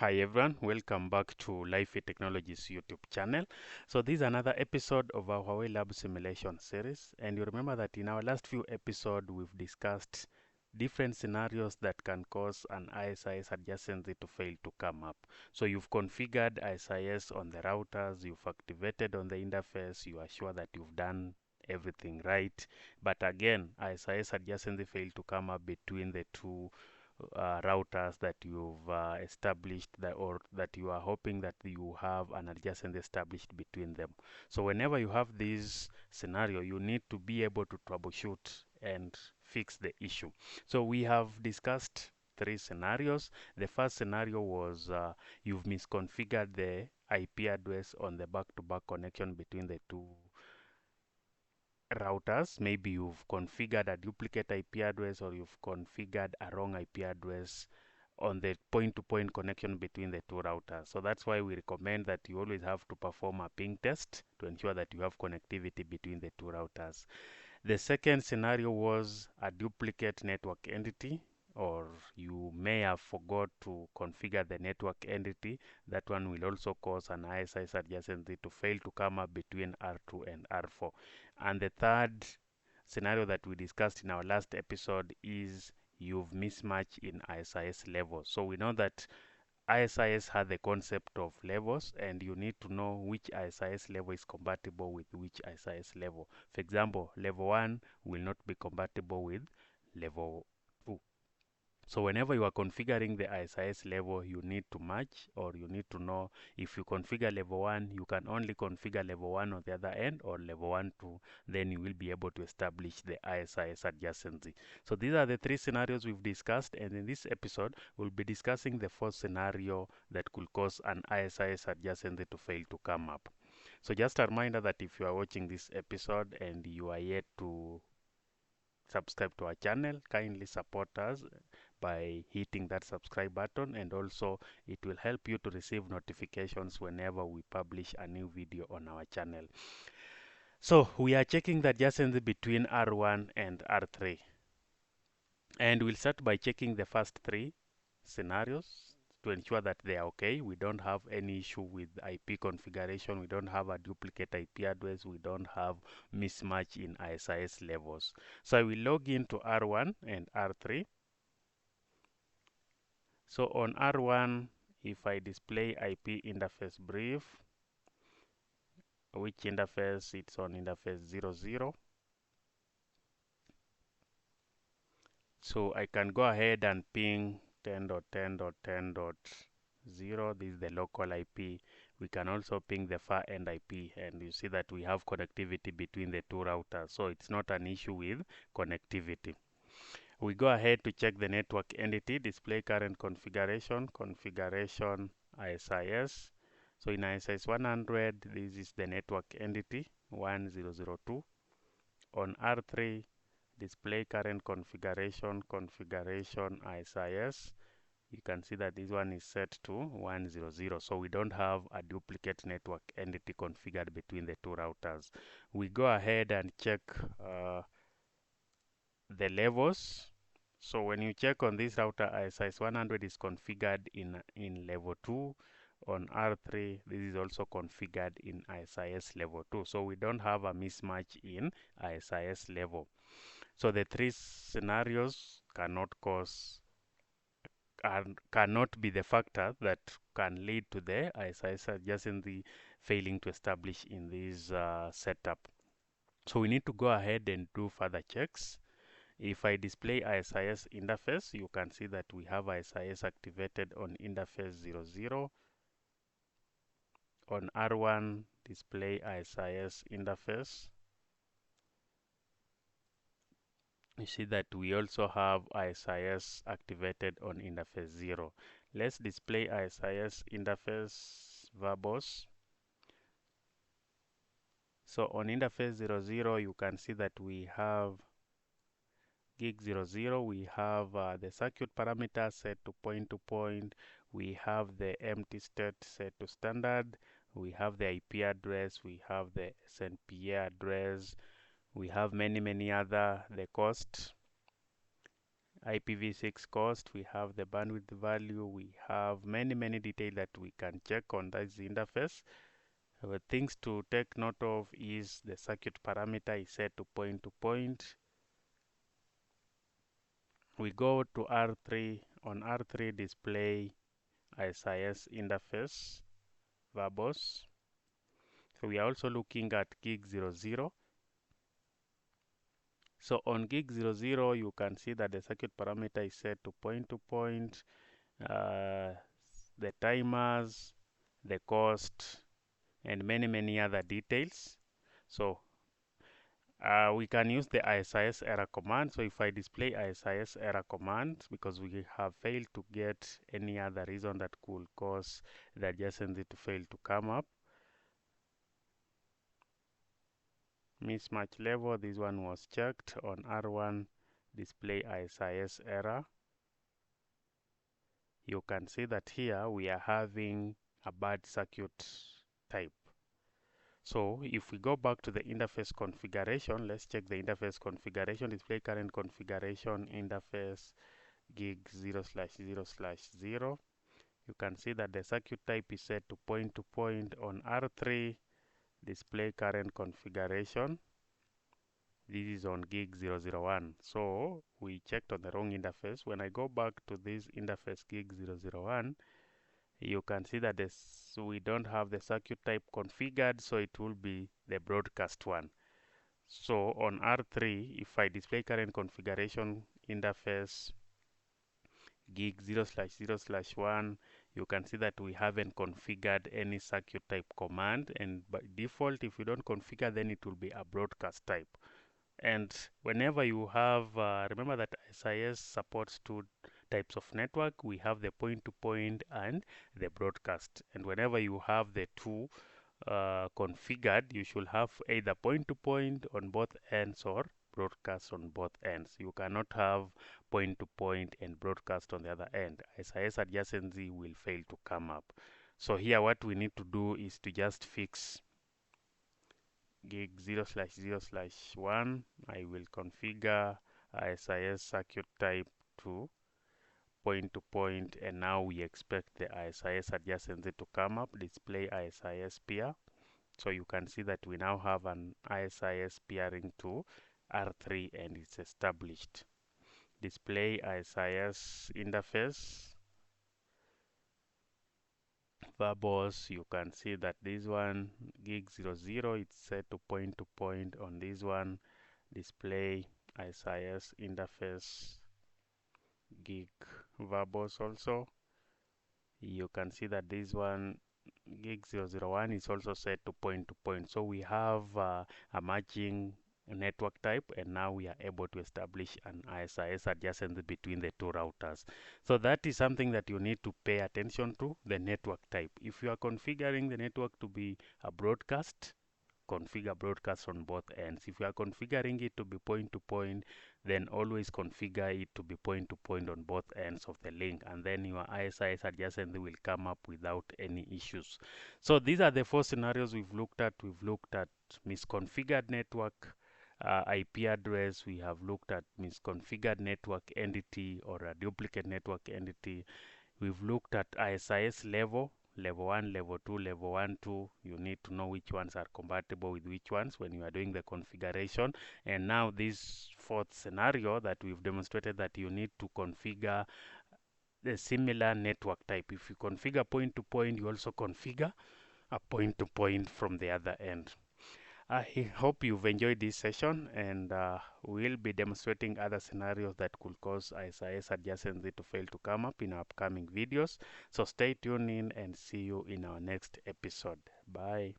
Hi everyone, welcome back to Lifey Technologies YouTube channel. So this is another episode of our Huawei Lab simulation series, and you remember that in our last few episodes we've discussed different scenarios that can cause an ISIS adjacency to fail to come up. So you've configured ISIS on the routers, you've activated on the interface, you are sure that you've done everything right, but again ISIS adjacency failed to come up between the two routers that you've established or that you are hoping that you have an adjacency established between them. So whenever you have this scenario, you need to be able to troubleshoot and fix the issue. So we have discussed three scenarios. The first scenario was you've misconfigured the IP address on the back-to-back connection between the two routers. Maybe you've configured a duplicate IP address or you've configured a wrong IP address on the point-to-point connection between the two routers. So that's why we recommend that you always have to perform a ping test to ensure that you have connectivity between the two routers. The second scenario was a duplicate network entity, or you may have forgot to configure the network entity. That one will also cause an ISIS adjacency to fail to come up between R2 and R4. And the third scenario that we discussed in our last episode is you've mismatched in ISIS levels. So we know that ISIS has the concept of levels, and you need to know which ISIS level is compatible with which ISIS level. For example, level 1 will not be compatible with level 2. So whenever you are configuring the ISIS level, you need to match, or you need to know if you configure level 1, you can only configure level 1 on the other end, or level 1 2, then you will be able to establish the ISIS adjacency. So these are the three scenarios we've discussed, and in this episode, we'll be discussing the fourth scenario that could cause an ISIS adjacency to fail to come up. So just a reminder that if you are watching this episode and you are yet to subscribe to our channel, kindly support us by hitting that subscribe button, and also it will help you to receive notifications whenever we publish a new video on our channel. So we are checking the adjacency between R1 and R3, and we'll start by checking the first three scenarios to ensure that they are okay. We don't have any issue with IP configuration, we don't have a duplicate IP address, we don't have mismatch in ISIS levels. So I will log into R1 and R3. So on R1, if I display IP interface brief, which interface? It's on interface 00. So I can go ahead and ping 10.10.10.0. This is the local IP. We can also ping the far end IP, and you see that we have connectivity between the two routers. So it's not an issue with connectivity. We go ahead to check the network entity, display current configuration, configuration ISIS. So in ISIS 100, this is the network entity 1002. On R3, display current configuration, configuration ISIS. You can see that this one is set to 100. So we don't have a duplicate network entity configured between the two routers. We go ahead and check the levels. So when you check on this router, ISIS 100 is configured in level 2. On R3, this is also configured in ISIS level 2. So we don't have a mismatch in ISIS level. So the three scenarios cannot be the factor that can lead to the ISIS adjacency failing to establish in this setup. So we need to go ahead and do further checks. If I display ISIS interface, you can see that we have ISIS activated on interface 00. On R1, display ISIS interface. You see that we also have ISIS activated on interface 0. Let's display ISIS interface verbose. So on interface 00, you can see that we have gig 00, we have the circuit parameter set to point, we have the empty state set to standard, we have the IP address, we have the SNPA address, we have many other, the cost, IPv6 cost, we have the bandwidth value, we have many details that we can check on this interface. Things to take note of is the circuit parameter is set to point to point. We go to R3. On R3, display SIS interface verbose. So we are also looking at gig 00. So on gig 00, you can see that the circuit parameter is set to point, the timers, the cost, and many other details. So we can use the ISIS error command. So if I display ISIS error command, because we have failed to get any other reason that could cause the adjacency to fail to come up. Mismatch level, this one was checked on R1, display ISIS error. You can see that here we are having a bad circuit type. So if we go back to the interface configuration, let's check the interface configuration, display current configuration, interface gig 0/0/0. You can see that the circuit type is set to point on R3, display current configuration. This is on gig 001. So we checked on the wrong interface. When I go back to this interface gig 001, you can see that we don't have the circuit type configured, so it will be the broadcast one. So on R3, if I display current configuration interface gig 0/0/1, you can see that we haven't configured any circuit type command, and by default, if you don't configure, then it will be a broadcast type. And whenever you have, remember that SIS supports two types of network. We have the point-to-point and the broadcast. And whenever you have the two configured, you should have either point-to-point on both ends or broadcast on both ends. You cannot have point-to-point and broadcast on the other end. SIS adjacency will fail to come up. So here what we need to do is to just fix gig 0/0/1. I will configure ISIS circuit type to point, and now we expect the ISIS adjacency to come up, display ISIS peer. So you can see that we now have an ISIS peering to R3 and it's established. Display ISIS interface verbose. You can see that this one gig 00, it's set to point on this one. Display ISIS interface gig verbose also. You can see that this one gig 001 is also set to point. So we have a matching network type, and now we are able to establish an ISIS adjacency between the two routers. So that is something that you need to pay attention to, the network type. If you are configuring the network to be a broadcast, configure broadcast on both ends. If you are configuring it to be point, then always configure it to be point on both ends of the link, and then your ISIS adjacency will come up without any issues. So these are the four scenarios we've looked at. We've looked at misconfigured network IP address. We have looked at misconfigured network entity or a duplicate network entity. We've looked at ISIS level 1, level 2, level 1, 2. You need to know which ones are compatible with which ones when you are doing the configuration. And now this fourth scenario that we've demonstrated, that you need to configure the similar network type. If you configure point, you also configure a point from the other end. I hope you've enjoyed this session, and we'll be demonstrating other scenarios that could cause ISIS adjacency to fail to come up in our upcoming videos. So stay tuned in and see you in our next episode. Bye.